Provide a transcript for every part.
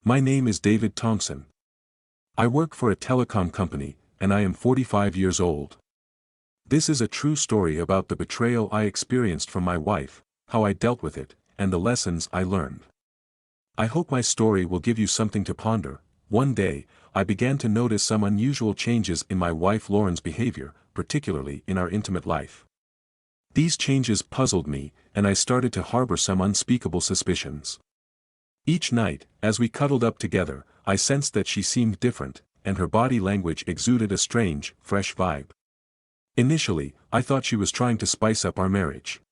My name is David Thompson. I work for a telecom company, and I am 45 years old. This is a true story about the betrayal I experienced from my wife, how I dealt with it, and the lessons I learned. I hope my story will give you something to ponder. One day, I began to notice some unusual changes in my wife Lauren's behavior, particularly in our intimate life. These changes puzzled me, and I started to harbor some unspeakable suspicions. Each night, as we cuddled up together, I sensed that she seemed different, and her body language exuded a strange, fresh vibe. Initially, I thought she was trying to spice up our marriage.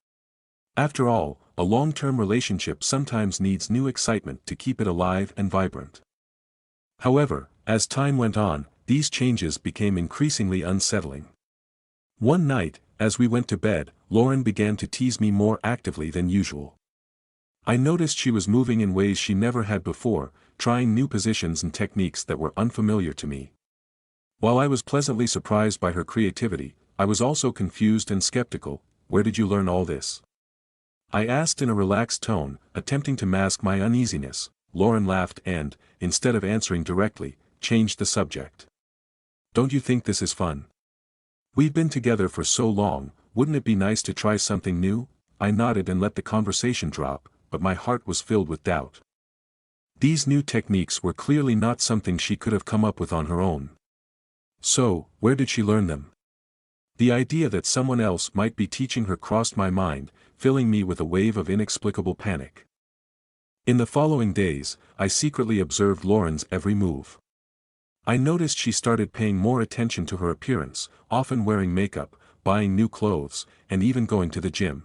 After all, a long-term relationship sometimes needs new excitement to keep it alive and vibrant. However, as time went on, these changes became increasingly unsettling. One night, as we went to bed, Lauren began to tease me more actively than usual. I noticed she was moving in ways she never had before, trying new positions and techniques that were unfamiliar to me. While I was pleasantly surprised by her creativity, I was also confused and skeptical. Where did you learn all this? I asked in a relaxed tone, attempting to mask my uneasiness. Lauren laughed and, instead of answering directly, changed the subject. Don't you think this is fun? We've been together for so long, wouldn't it be nice to try something new? I nodded and let the conversation drop, but my heart was filled with doubt. These new techniques were clearly not something she could have come up with on her own. So, where did she learn them? The idea that someone else might be teaching her crossed my mind, filling me with a wave of inexplicable panic. In the following days, I secretly observed Lauren's every move. I noticed she started paying more attention to her appearance, often wearing makeup, buying new clothes, and even going to the gym.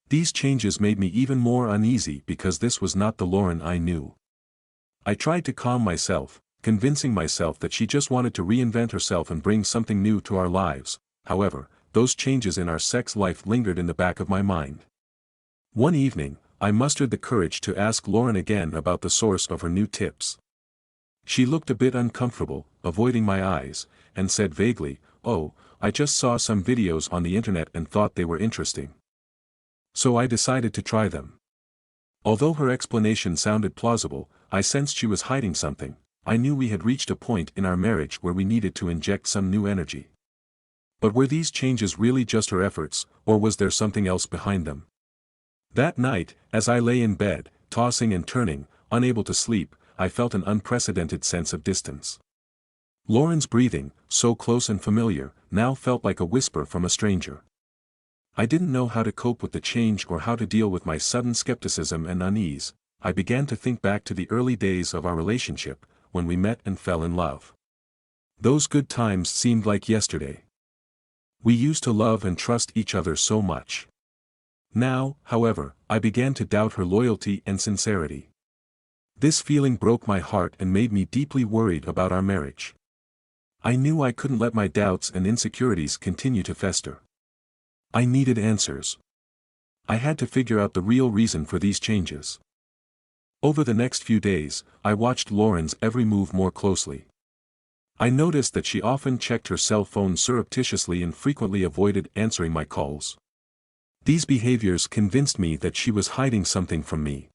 These changes made me even more uneasy because this was not the Lauren I knew. I tried to calm myself, convincing myself that she just wanted to reinvent herself and bring something new to our lives. However, those changes in our sex life lingered in the back of my mind. One evening, I mustered the courage to ask Lauren again about the source of her new tips. She looked a bit uncomfortable, avoiding my eyes, and said vaguely, "Oh, I just saw some videos on the internet and thought they were interesting. So I decided to try them." Although her explanation sounded plausible, I sensed she was hiding something. I knew we had reached a point in our marriage where we needed to inject some new energy. But were these changes really just her efforts, or was there something else behind them? That night, as I lay in bed, tossing and turning, unable to sleep, I felt an unprecedented sense of distance. Lauren's breathing, so close and familiar, now felt like a whisper from a stranger. I didn't know how to cope with the change or how to deal with my sudden skepticism and unease. I began to think back to the early days of our relationship, when we met and fell in love. Those good times seemed like yesterday. We used to love and trust each other so much. Now, however, I began to doubt her loyalty and sincerity. This feeling broke my heart and made me deeply worried about our marriage. I knew I couldn't let my doubts and insecurities continue to fester. I needed answers. I had to figure out the real reason for these changes. Over the next few days, I watched Lauren's every move more closely. I noticed that she often checked her cell phone surreptitiously and frequently avoided answering my calls. These behaviors convinced me that she was hiding something from me.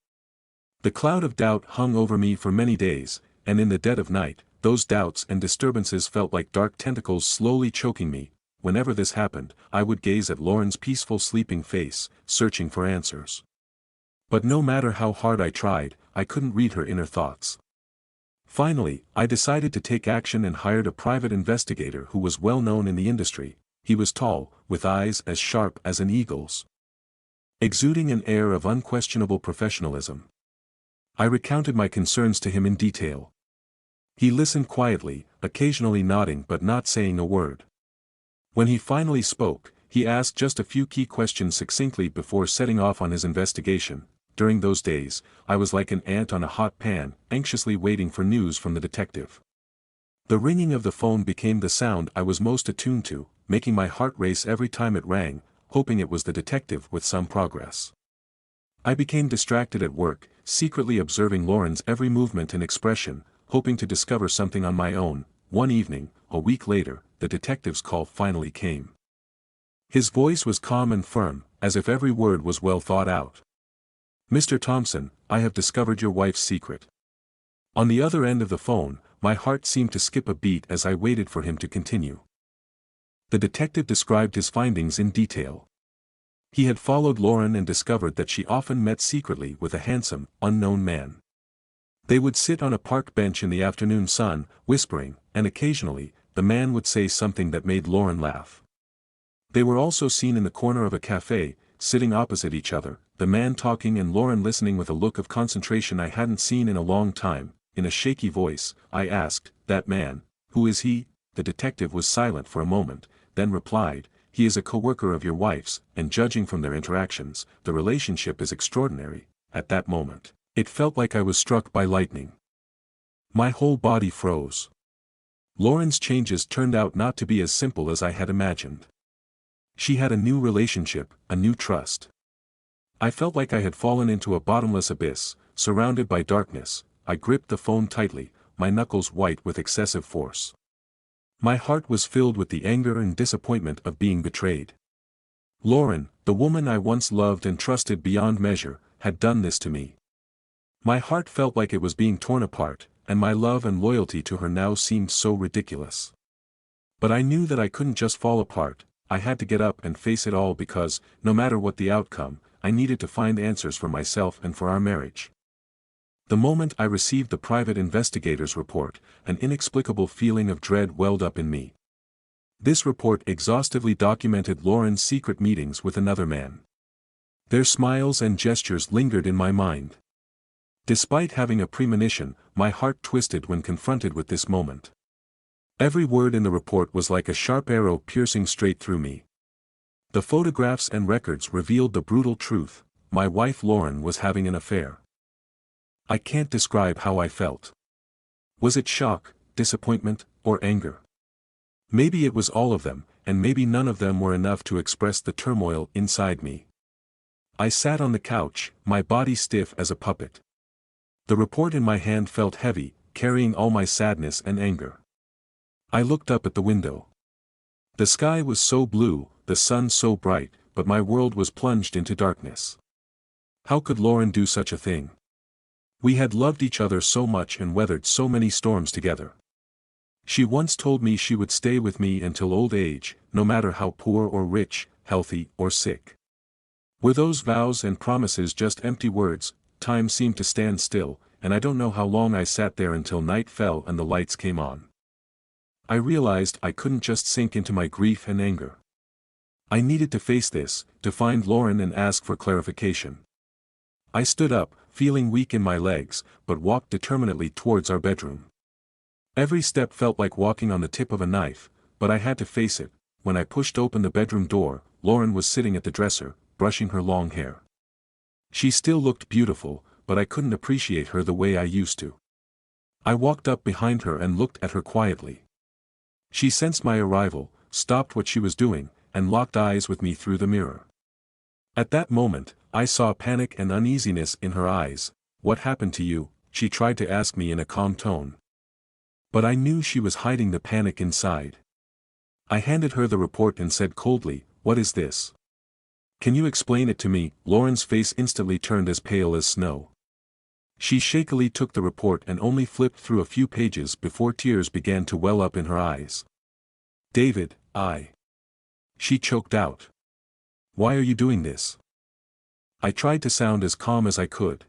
The cloud of doubt hung over me for many days, and in the dead of night, those doubts and disturbances felt like dark tentacles slowly choking me. Whenever this happened, I would gaze at Lauren's peaceful sleeping face, searching for answers. But no matter how hard I tried, I couldn't read her inner thoughts. Finally, I decided to take action and hired a private investigator who was well known in the industry. He was tall, with eyes as sharp as an eagle's, exuding an air of unquestionable professionalism. I recounted my concerns to him in detail. He listened quietly, occasionally nodding but not saying a word. When he finally spoke, he asked just a few key questions succinctly before setting off on his investigation. During those days, I was like an ant on a hot pan, anxiously waiting for news from the detective. The ringing of the phone became the sound I was most attuned to, making my heart race every time it rang, hoping it was the detective with some progress. I became distracted at work, secretly observing Lauren's every movement and expression, hoping to discover something on my own. One evening, a week later, the detective's call finally came. His voice was calm and firm, as if every word was well thought out. "Mr. Thompson, I have discovered your wife's secret. On the other end of the phone, my heart seemed to skip a beat as I waited for him to continue. The detective described his findings in detail. He had followed Lauren and discovered that she often met secretly with a handsome, unknown man. They would sit on a park bench in the afternoon sun, whispering, and occasionally, the man would say something that made Lauren laugh. They were also seen in the corner of a cafe, sitting opposite each other, the man talking and Lauren listening with a look of concentration I hadn't seen in a long time. In a shaky voice, I asked, "That man, who is he?" The detective was silent for a moment, then replied, "He is a co-worker of your wife's, and judging from their interactions, the relationship is extraordinary." At that moment, it felt like I was struck by lightning. My whole body froze. Lauren's changes turned out not to be as simple as I had imagined. She had a new relationship, a new trust. I felt like I had fallen into a bottomless abyss, surrounded by darkness. I gripped the phone tightly, my knuckles white with excessive force. My heart was filled with the anger and disappointment of being betrayed. Lauren, the woman I once loved and trusted beyond measure, had done this to me. My heart felt like it was being torn apart, and my love and loyalty to her now seemed so ridiculous. But I knew that I couldn't just fall apart. I had to get up and face it all because, no matter what the outcome, I needed to find answers for myself and for our marriage. The moment I received the private investigator's report, an inexplicable feeling of dread welled up in me. This report exhaustively documented Lauren's secret meetings with another man. Their smiles and gestures lingered in my mind. Despite having a premonition, my heart twisted when confronted with this moment. Every word in the report was like a sharp arrow piercing straight through me. The photographs and records revealed the brutal truth: my wife Lauren was having an affair. I can't describe how I felt. Was it shock, disappointment, or anger? Maybe it was all of them, and maybe none of them were enough to express the turmoil inside me. I sat on the couch, my body stiff as a puppet. The report in my hand felt heavy, carrying all my sadness and anger. I looked up at the window. The sky was so blue, the sun so bright, but my world was plunged into darkness. How could Lauren do such a thing? We had loved each other so much and weathered so many storms together. She once told me she would stay with me until old age, no matter how poor or rich, healthy or sick. Were those vows and promises just empty words? Time seemed to stand still, and I don't know how long I sat there until night fell and the lights came on. I realized I couldn't just sink into my grief and anger. I needed to face this, to find Lauren and ask for clarification. I stood up, feeling weak in my legs, but walked determinedly towards our bedroom. Every step felt like walking on the tip of a knife, but I had to face it. When I pushed open the bedroom door, Lauren was sitting at the dresser, brushing her long hair. She still looked beautiful, but I couldn't appreciate her the way I used to. I walked up behind her and looked at her quietly. She sensed my arrival, stopped what she was doing, and locked eyes with me through the mirror. At that moment, I saw panic and uneasiness in her eyes. "What happened to you?" she tried to ask me in a calm tone. But I knew she was hiding the panic inside. I handed her the report and said coldly, "What is this? Can you explain it to me?" Lauren's face instantly turned as pale as snow. She shakily took the report and only flipped through a few pages before tears began to well up in her eyes. "David, she choked out. "Why are you doing this?" I tried to sound as calm as I could.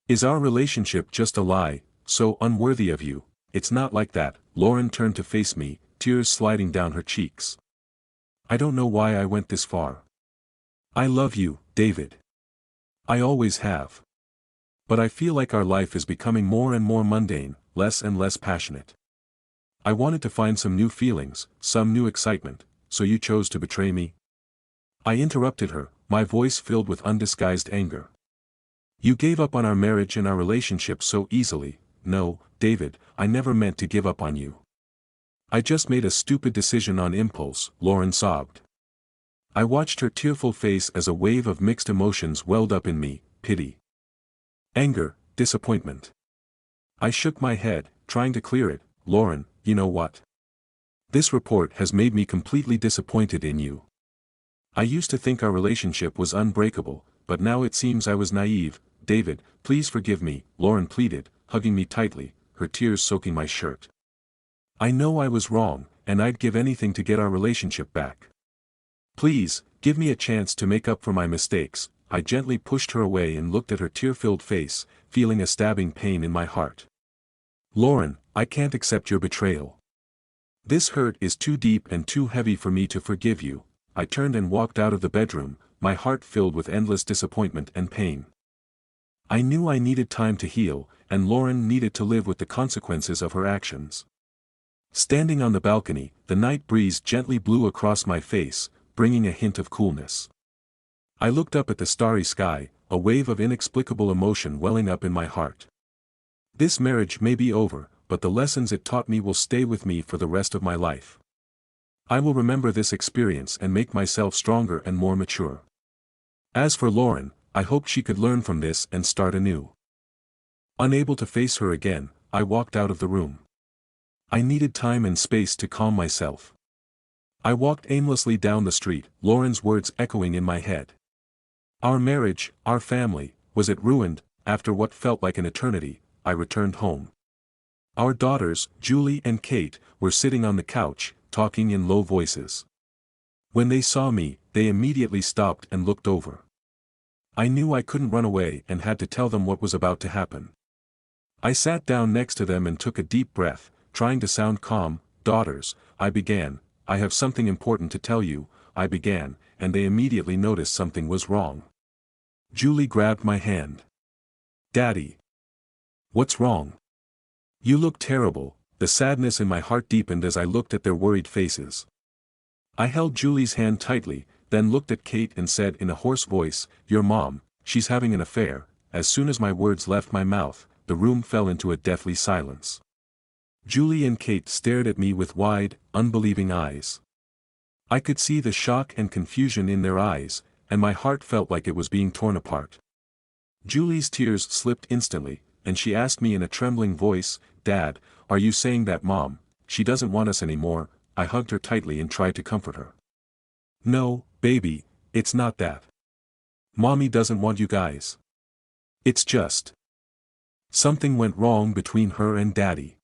"Is our relationship just a lie, so unworthy of you?" "It's not like that." Lauren turned to face me, tears sliding down her cheeks. "I don't know why I went this far. I love you, David. I always have. But I feel like our life is becoming more and more mundane, less and less passionate. I wanted to find some new feelings, some new excitement, so you chose to betray me?" I interrupted her, my voice filled with undisguised anger. "You gave up on our marriage and our relationship so easily." "No, David, I never meant to give up on you. I just made a stupid decision on impulse," Lauren sobbed. I watched her tearful face as a wave of mixed emotions welled up in me: pity, anger, disappointment. I shook my head, trying to clear it. "Lauren, you know what? This report has made me completely disappointed in you. I used to think our relationship was unbreakable, but now it seems I was naive." "David, please forgive me," Lauren pleaded, hugging me tightly, her tears soaking my shirt. I know I was wrong, and I'd give anything to get our relationship back. Please, give me a chance to make up for my mistakes. I gently pushed her away and looked at her tear-filled face, feeling a stabbing pain in my heart. Lauren, I can't accept your betrayal. This hurt is too deep and too heavy for me to forgive you. I turned and walked out of the bedroom, my heart filled with endless disappointment and pain. I knew I needed time to heal, and Lauren needed to live with the consequences of her actions. Standing on the balcony, the night breeze gently blew across my face, bringing a hint of coolness. I looked up at the starry sky, a wave of inexplicable emotion welling up in my heart. This marriage may be over, but the lessons it taught me will stay with me for the rest of my life. I will remember this experience and make myself stronger and more mature. As for Lauren, I hoped she could learn from this and start anew. Unable to face her again, I walked out of the room. I needed time and space to calm myself. I walked aimlessly down the street, Lauren's words echoing in my head. Our marriage, our family, was it ruined? After what felt like an eternity, I returned home. Our daughters, Julie and Kate, were sitting on the couch, talking in low voices. When they saw me, they immediately stopped and looked over. I knew I couldn't run away and had to tell them what was about to happen. I sat down next to them and took a deep breath, trying to sound calm. Daughters, I began, I have something important to tell you, I began, and they immediately noticed something was wrong. Julie grabbed my hand. Daddy. What's wrong? You look terrible. The sadness in my heart deepened as I looked at their worried faces. I held Julie's hand tightly, then looked at Kate and said in a hoarse voice, Your mom, she's having an affair. As soon as my words left my mouth, the room fell into a deathly silence. Julie and Kate stared at me with wide, unbelieving eyes. I could see the shock and confusion in their eyes, and my heart felt like it was being torn apart. Julie's tears slipped instantly, and she asked me in a trembling voice, Dad, are you saying that Mom, she doesn't want us anymore? I hugged her tightly and tried to comfort her. No, baby, it's not that. Mommy doesn't want you guys. It's just something went wrong between her and Daddy.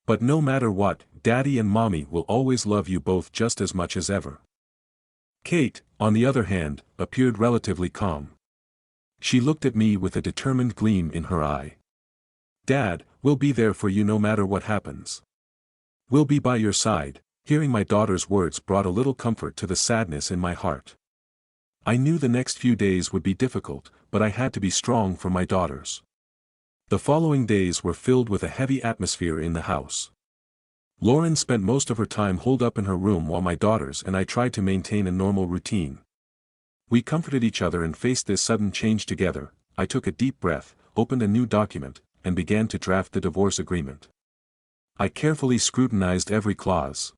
But no matter what, Daddy and Mommy will always love you both just as much as ever. Kate, on the other hand, appeared relatively calm. She looked at me with a determined gleam in her eye. Dad, we'll be there for you no matter what happens. We'll be by your side. Hearing my daughter's words brought a little comfort to the sadness in my heart. I knew the next few days would be difficult, but I had to be strong for my daughters. The following days were filled with a heavy atmosphere in the house. Lauren spent most of her time holed up in her room while my daughters and I tried to maintain a normal routine. We comforted each other and faced this sudden change together. I took a deep breath, opened a new document, and began to draft the divorce agreement. I carefully scrutinized every clause,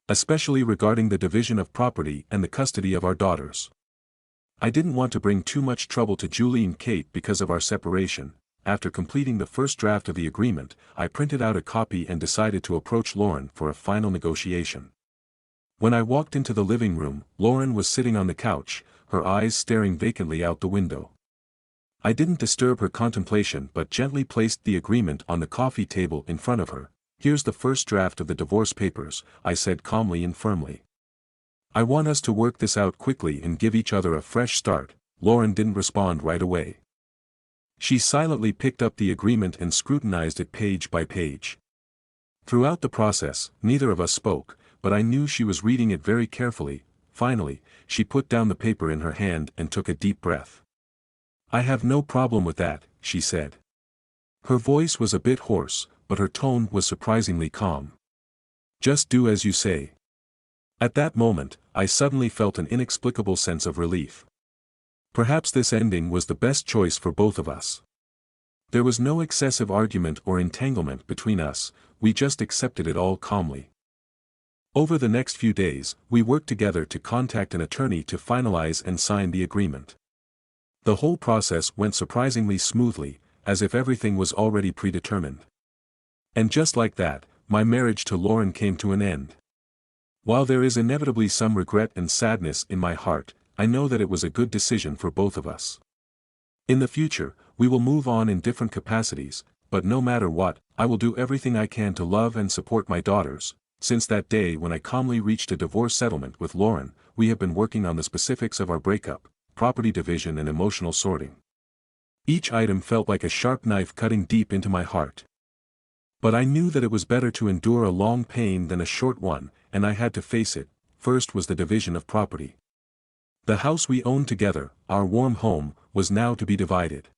especially regarding the division of property and the custody of our daughters. I didn't want to bring too much trouble to Julie and Kate because of our separation. After completing the first draft of the agreement, I printed out a copy and decided to approach Lauren for a final negotiation. When I walked into the living room, Lauren was sitting on the couch, her eyes staring vacantly out the window. I didn't disturb her contemplation but gently placed the agreement on the coffee table in front of her. Here's the first draft of the divorce papers, I said calmly and firmly. I want us to work this out quickly and give each other a fresh start. Lauren didn't respond right away. She silently picked up the agreement and scrutinized it page by page. Throughout the process, neither of us spoke, but I knew she was reading it very carefully. Finally, she put down the paper in her hand and took a deep breath. I have no problem with that, she said. Her voice was a bit hoarse, but her tone was surprisingly calm. Just do as you say. At that moment, I suddenly felt an inexplicable sense of relief. Perhaps this ending was the best choice for both of us. There was no excessive argument or entanglement between us, we just accepted it all calmly. Over the next few days, we worked together to contact an attorney to finalize and sign the agreement. The whole process went surprisingly smoothly, as if everything was already predetermined. And just like that, my marriage to Lauren came to an end. While there is inevitably some regret and sadness in my heart, I know that it was a good decision for both of us. In the future, we will move on in different capacities, but no matter what, I will do everything I can to love and support my daughters. Since that day when I calmly reached a divorce settlement with Lauren, we have been working on the specifics of our breakup, property division and emotional sorting. Each item felt like a sharp knife cutting deep into my heart. But I knew that it was better to endure a long pain than a short one, and I had to face it. First was the division of property. The house we owned together, our warm home, was now to be divided.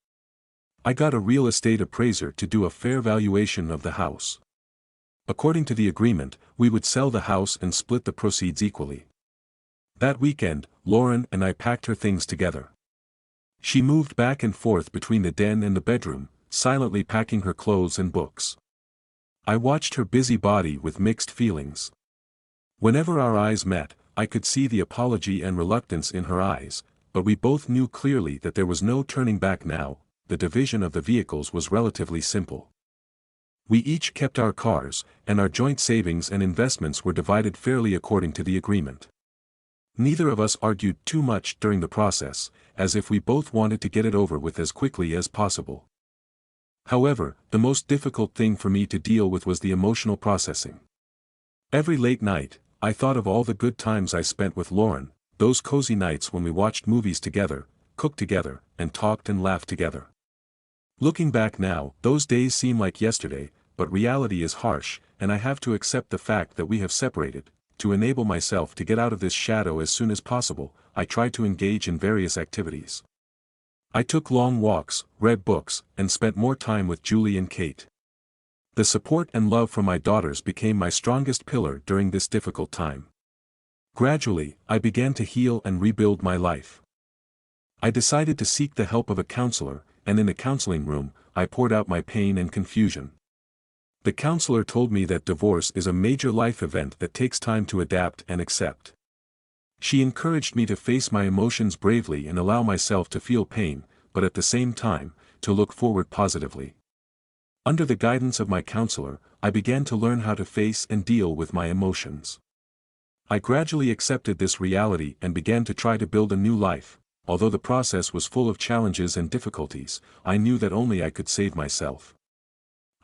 I got a real estate appraiser to do a fair valuation of the house. According to the agreement, we would sell the house and split the proceeds equally. That weekend, Lauren and I packed her things together. She moved back and forth between the den and the bedroom, silently packing her clothes and books. I watched her busy body with mixed feelings. Whenever our eyes met, I could see the apology and reluctance in her eyes, but we both knew clearly that there was no turning back now. The division of the vehicles was relatively simple. We each kept our cars, and our joint savings and investments were divided fairly according to the agreement. Neither of us argued too much during the process, as if we both wanted to get it over with as quickly as possible. However, the most difficult thing for me to deal with was the emotional processing. Every late night, I thought of all the good times I spent with Lauren, those cozy nights when we watched movies together, cooked together, and talked and laughed together. Looking back now, those days seem like yesterday, but reality is harsh, and I have to accept the fact that we have separated. To enable myself to get out of this shadow as soon as possible, I tried to engage in various activities. I took long walks, read books, and spent more time with Julie and Kate. The support and love from my daughters became my strongest pillar during this difficult time. Gradually, I began to heal and rebuild my life. I decided to seek the help of a counselor, and in a counseling room, I poured out my pain and confusion. The counselor told me that divorce is a major life event that takes time to adapt and accept. She encouraged me to face my emotions bravely and allow myself to feel pain, but at the same time, to look forward positively. Under the guidance of my counselor, I began to learn how to face and deal with my emotions. I gradually accepted this reality and began to try to build a new life. Although the process was full of challenges and difficulties, I knew that only I could save myself.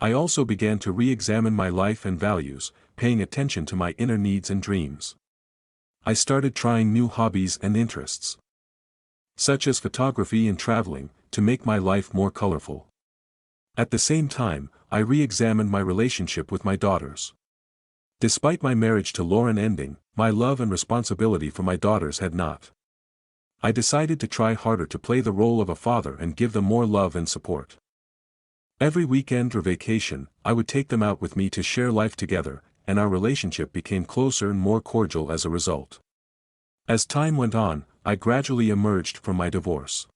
I also began to re-examine my life and values, paying attention to my inner needs and dreams. I started trying new hobbies and interests, such as photography and traveling, to make my life more colorful. At the same time, I re-examined my relationship with my daughters. Despite my marriage to Lauren ending, my love and responsibility for my daughters had not. I decided to try harder to play the role of a father and give them more love and support. Every weekend or vacation, I would take them out with me to share life together, and our relationship became closer and more cordial as a result. As time went on, I gradually emerged from my divorce.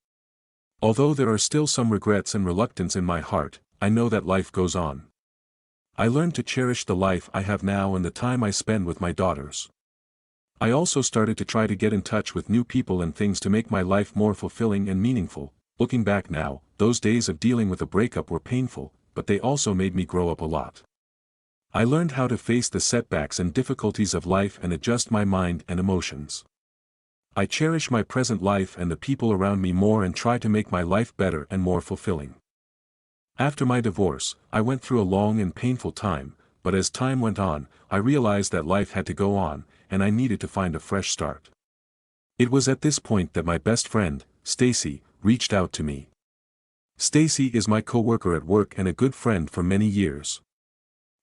Although there are still some regrets and reluctance in my heart, I know that life goes on. I learned to cherish the life I have now and the time I spend with my daughters. I also started to try to get in touch with new people and things to make my life more fulfilling and meaningful. Looking back now, those days of dealing with a breakup were painful, but they also made me grow up a lot. I learned how to face the setbacks and difficulties of life and adjust my mind and emotions. I cherish my present life and the people around me more and try to make my life better and more fulfilling. After my divorce, I went through a long and painful time, but as time went on, I realized that life had to go on, and I needed to find a fresh start. It was at this point that my best friend, Stacy, reached out to me. Stacy is my co-worker at work and a good friend for many years.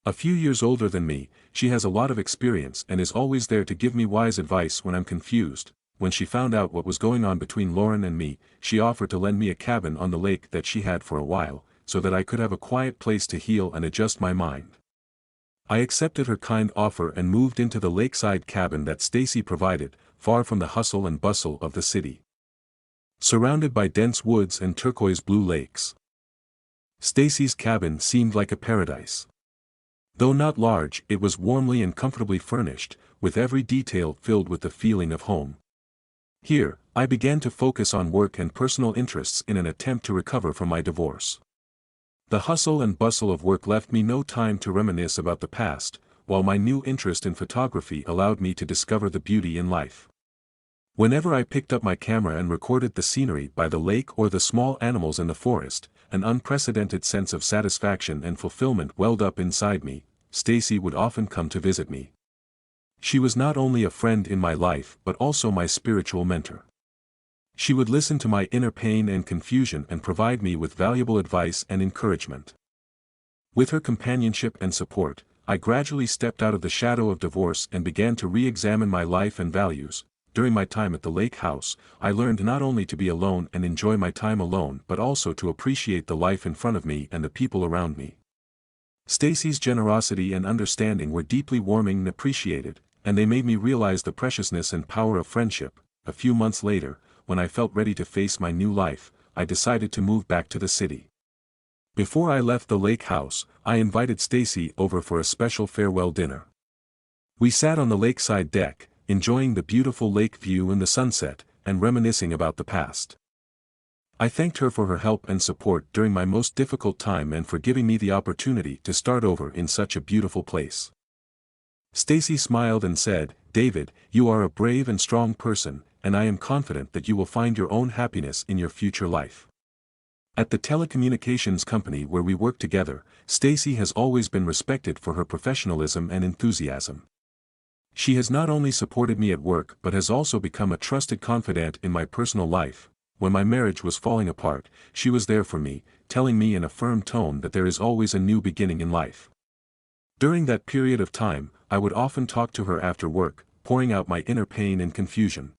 A few years older than me, she has a lot of experience and is always there to give me wise advice when I'm confused. When she found out what was going on between Lauren and me, she offered to lend me a cabin on the lake that she had for a while, so that I could have a quiet place to heal and adjust my mind. I accepted her kind offer and moved into the lakeside cabin that Stacy provided, far from the hustle and bustle of the city. Surrounded by dense woods and turquoise blue lakes. Stacy's cabin seemed like a paradise. Though not large, it was warmly and comfortably furnished, with every detail filled with the feeling of home. Here, I began to focus on work and personal interests in an attempt to recover from my divorce. The hustle and bustle of work left me no time to reminisce about the past, while my new interest in photography allowed me to discover the beauty in life. Whenever I picked up my camera and recorded the scenery by the lake or the small animals in the forest, an unprecedented sense of satisfaction and fulfillment welled up inside me. Stacy would often come to visit me. She was not only a friend in my life but also my spiritual mentor. She would listen to my inner pain and confusion and provide me with valuable advice and encouragement. With her companionship and support, I gradually stepped out of the shadow of divorce and began to re-examine my life and values. During my time at the lake house, I learned not only to be alone and enjoy my time alone but also to appreciate the life in front of me and the people around me. Stacy's generosity and understanding were deeply warming and appreciated, and they made me realize the preciousness and power of friendship. A few months later, when I felt ready to face my new life, I decided to move back to the city. Before I left the lake house, I invited Stacy over for a special farewell dinner. We sat on the lakeside deck, enjoying the beautiful lake view and the sunset, and reminiscing about the past. I thanked her for her help and support during my most difficult time and for giving me the opportunity to start over in such a beautiful place. Stacy smiled and said, "David, you are a brave and strong person, and I am confident that you will find your own happiness in your future life." At the telecommunications company where we work together, Stacy has always been respected for her professionalism and enthusiasm. She has not only supported me at work but has also become a trusted confidant in my personal life. When my marriage was falling apart, she was there for me, telling me in a firm tone that there is always a new beginning in life. During that period of time, I would often talk to her after work, pouring out my inner pain and confusion.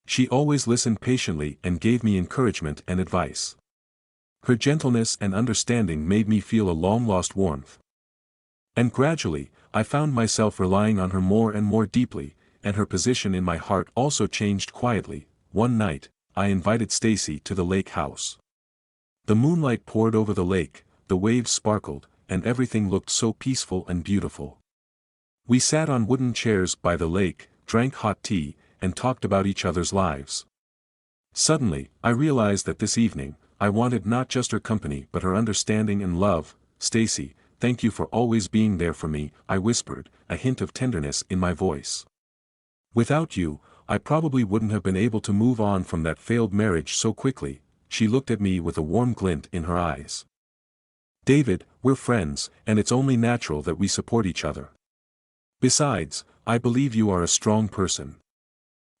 She always listened patiently and gave me encouragement and advice. Her gentleness and understanding made me feel a long-lost warmth. And gradually, I found myself relying on her more and more deeply, and her position in my heart also changed quietly. One night, I invited Stacy to the lake house. The moonlight poured over the lake, the waves sparkled, and everything looked so peaceful and beautiful. We sat on wooden chairs by the lake, drank hot tea, and talked about each other's lives. Suddenly, I realized that this evening, I wanted not just her company but her understanding and love. "Stacy, thank you for always being there for me," I whispered, a hint of tenderness in my voice. "Without you, I probably wouldn't have been able to move on from that failed marriage so quickly." She looked at me with a warm glint in her eyes. "David, we're friends, and it's only natural that we support each other. Besides, I believe you are a strong person.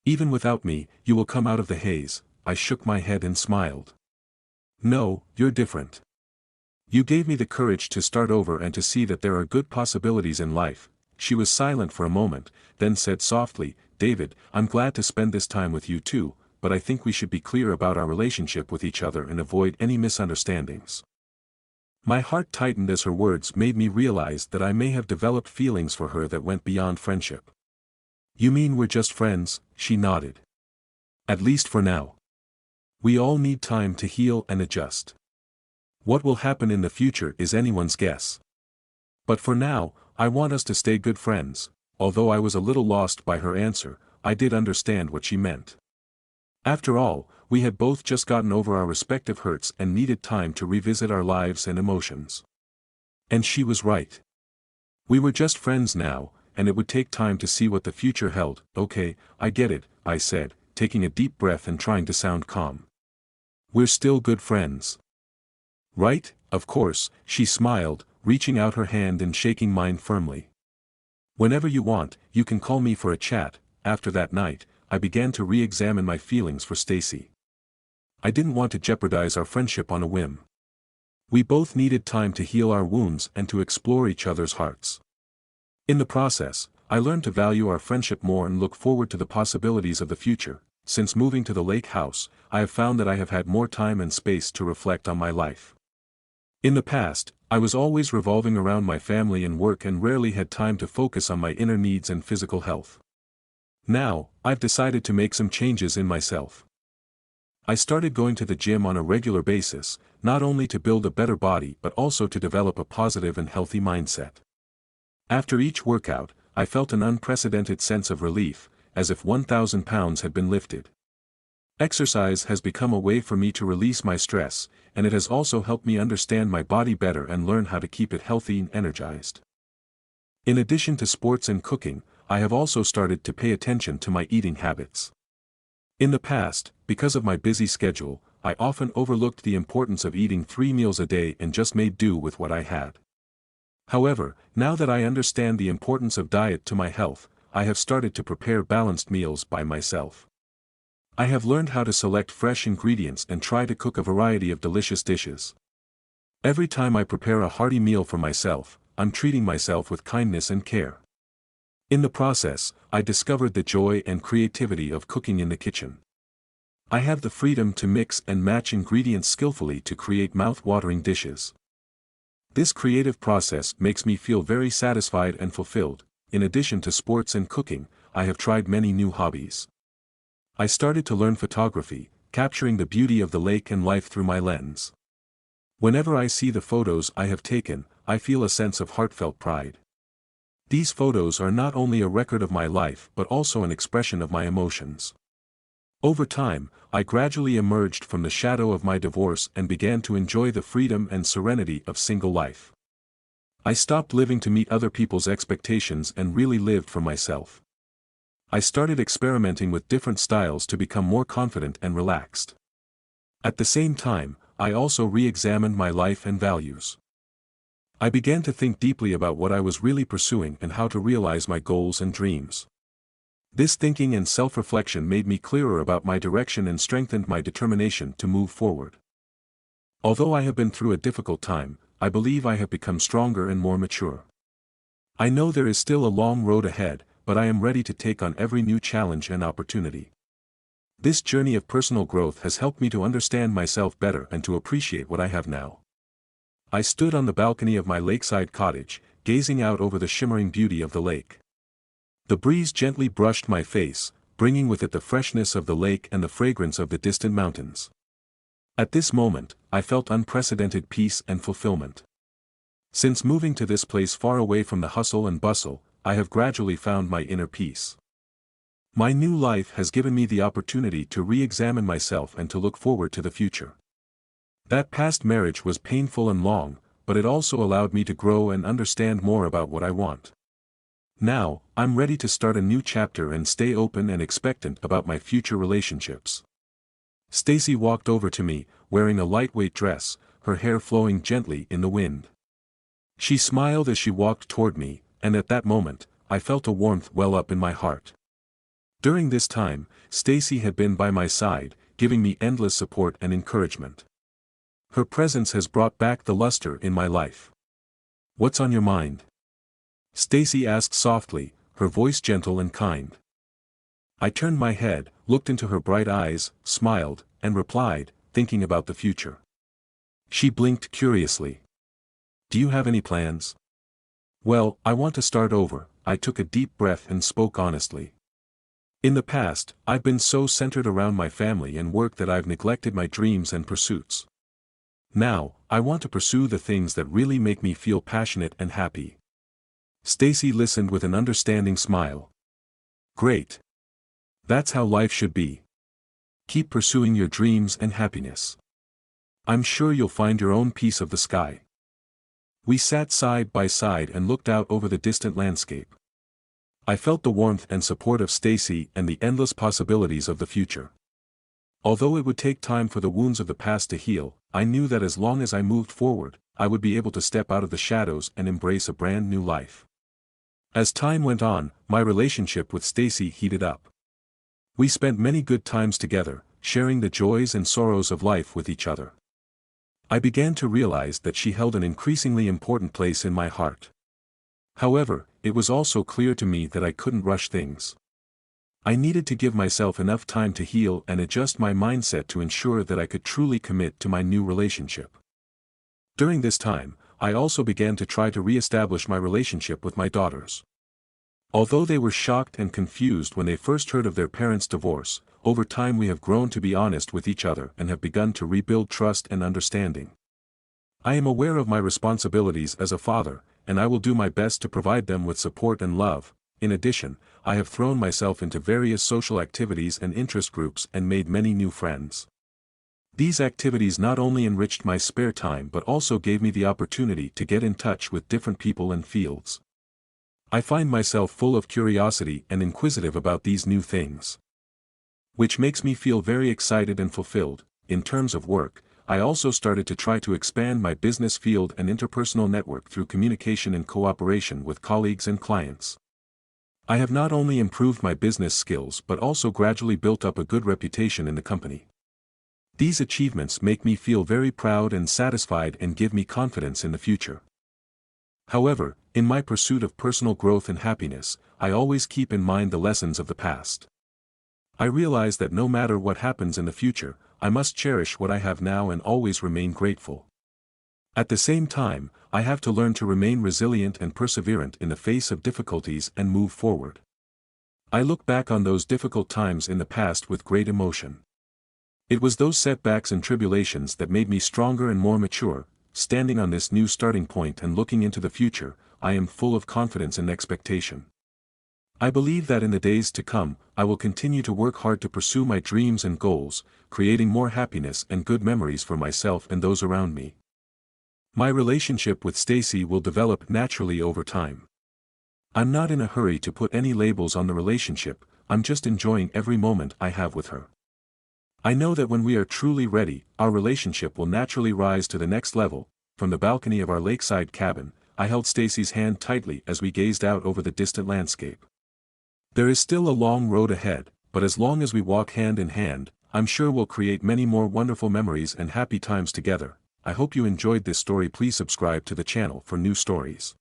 Even without me, you will come out of the haze." I shook my head and smiled. "No, you're different. You gave me the courage to start over and to see that there are good possibilities in life." She was silent for a moment, then said softly, "David, I'm glad to spend this time with you too, but I think we should be clear about our relationship with each other and avoid any misunderstandings." My heart tightened as her words made me realize that I may have developed feelings for her that went beyond friendship. "You mean we're just friends?" She nodded. "At least for now. We all need time to heal and adjust. What will happen in the future is anyone's guess. But for now, I want us to stay good friends." Although I was a little lost by her answer, I did understand what she meant. After all, we had both just gotten over our respective hurts and needed time to revisit our lives and emotions. And she was right. We were just friends now, and it would take time to see what the future held. "Okay, I get it," I said, taking a deep breath and trying to sound calm. "We're still good friends. Right?" "Of course," she smiled, reaching out her hand and shaking mine firmly. "Whenever you want, you can call me for a chat." After that night, I began to re-examine my feelings for Stacy. I didn't want to jeopardize our friendship on a whim. We both needed time to heal our wounds and to explore each other's hearts. In the process, I learned to value our friendship more and look forward to the possibilities of the future. Since moving to the lake house, I have found that I have had more time and space to reflect on my life. In the past, I was always revolving around my family and work and rarely had time to focus on my inner needs and physical health. Now, I've decided to make some changes in myself. I started going to the gym on a regular basis, not only to build a better body but also to develop a positive and healthy mindset. After each workout, I felt an unprecedented sense of relief, as if 1,000 pounds had been lifted. Exercise has become a way for me to release my stress, and it has also helped me understand my body better and learn how to keep it healthy and energized. In addition to sports and cooking, I have also started to pay attention to my eating habits. In the past, because of my busy schedule, I often overlooked the importance of eating 3 meals a day and just made do with what I had. However, now that I understand the importance of diet to my health, I have started to prepare balanced meals by myself. I have learned how to select fresh ingredients and try to cook a variety of delicious dishes. Every time I prepare a hearty meal for myself, I'm treating myself with kindness and care. In the process, I discovered the joy and creativity of cooking in the kitchen. I have the freedom to mix and match ingredients skillfully to create mouth-watering dishes. This creative process makes me feel very satisfied and fulfilled. In addition to sports and cooking, I have tried many new hobbies. I started to learn photography, capturing the beauty of the lake and life through my lens. Whenever I see the photos I have taken, I feel a sense of heartfelt pride. These photos are not only a record of my life but also an expression of my emotions. Over time, I gradually emerged from the shadow of my divorce and began to enjoy the freedom and serenity of single life. I stopped living to meet other people's expectations and really lived for myself. I started experimenting with different styles to become more confident and relaxed. At the same time, I also re-examined my life and values. I began to think deeply about what I was really pursuing and how to realize my goals and dreams. This thinking and self-reflection made me clearer about my direction and strengthened my determination to move forward. Although I have been through a difficult time, I believe I have become stronger and more mature. I know there is still a long road ahead, but I am ready to take on every new challenge and opportunity. This journey of personal growth has helped me to understand myself better and to appreciate what I have now. I stood on the balcony of my lakeside cottage, gazing out over the shimmering beauty of the lake. The breeze gently brushed my face, bringing with it the freshness of the lake and the fragrance of the distant mountains. At this moment, I felt unprecedented peace and fulfillment. Since moving to this place far away from the hustle and bustle, I have gradually found my inner peace. My new life has given me the opportunity to re-examine myself and to look forward to the future. That past marriage was painful and long, but it also allowed me to grow and understand more about what I want. Now, I'm ready to start a new chapter and stay open and expectant about my future relationships. Stacy walked over to me, wearing a lightweight dress, her hair flowing gently in the wind. She smiled as she walked toward me, and at that moment, I felt a warmth well up in my heart. During this time, Stacy had been by my side, giving me endless support and encouragement. Her presence has brought back the luster in my life. "What's on your mind?" Stacy asked softly, her voice gentle and kind. I turned my head, looked into her bright eyes, smiled, and replied, thinking about the future. She blinked curiously. "Do you have any plans?" "Well, I want to start over." I took a deep breath and spoke honestly. In the past, I've been so centered around my family and work that I've neglected my dreams and pursuits. Now, I want to pursue the things that really make me feel passionate and happy. Stacy listened with an understanding smile. "Great. That's how life should be. Keep pursuing your dreams and happiness. I'm sure you'll find your own piece of the sky." We sat side by side and looked out over the distant landscape. I felt the warmth and support of Stacy and the endless possibilities of the future. Although it would take time for the wounds of the past to heal, I knew that as long as I moved forward, I would be able to step out of the shadows and embrace a brand new life. As time went on, my relationship with Stacy heated up. We spent many good times together, sharing the joys and sorrows of life with each other. I began to realize that she held an increasingly important place in my heart. However, it was also clear to me that I couldn't rush things. I needed to give myself enough time to heal and adjust my mindset to ensure that I could truly commit to my new relationship. During this time, I also began to try to re-establish my relationship with my daughters. Although they were shocked and confused when they first heard of their parents' divorce, over time we have grown to be honest with each other and have begun to rebuild trust and understanding. I am aware of my responsibilities as a father, and I will do my best to provide them with support and love. In addition, I have thrown myself into various social activities and interest groups and made many new friends. These activities not only enriched my spare time but also gave me the opportunity to get in touch with different people and fields. I find myself full of curiosity and inquisitive about these new things, which makes me feel very excited and fulfilled. in terms of work, I also started to try to expand my business field and interpersonal network through communication and cooperation with colleagues and clients. I have not only improved my business skills but also gradually built up a good reputation in the company. These achievements make me feel very proud and satisfied and give me confidence in the future. However, in my pursuit of personal growth and happiness, I always keep in mind the lessons of the past. I realize that no matter what happens in the future, I must cherish what I have now and always remain grateful. At the same time, I have to learn to remain resilient and perseverant in the face of difficulties and move forward. I look back on those difficult times in the past with great emotion. It was those setbacks and tribulations that made me stronger and more mature. Standing on this new starting point and looking into the future, I am full of confidence and expectation. I believe that in the days to come, I will continue to work hard to pursue my dreams and goals, creating more happiness and good memories for myself and those around me. My relationship with Stacy will develop naturally over time. I'm not in a hurry to put any labels on the relationship, I'm just enjoying every moment I have with her. I know that when we are truly ready, our relationship will naturally rise to the next level. From the balcony of our lakeside cabin, I held Stacy's hand tightly as we gazed out over the distant landscape. There is still a long road ahead, but as long as we walk hand in hand, I'm sure we'll create many more wonderful memories and happy times together. I hope you enjoyed this story. Please subscribe to the channel for new stories.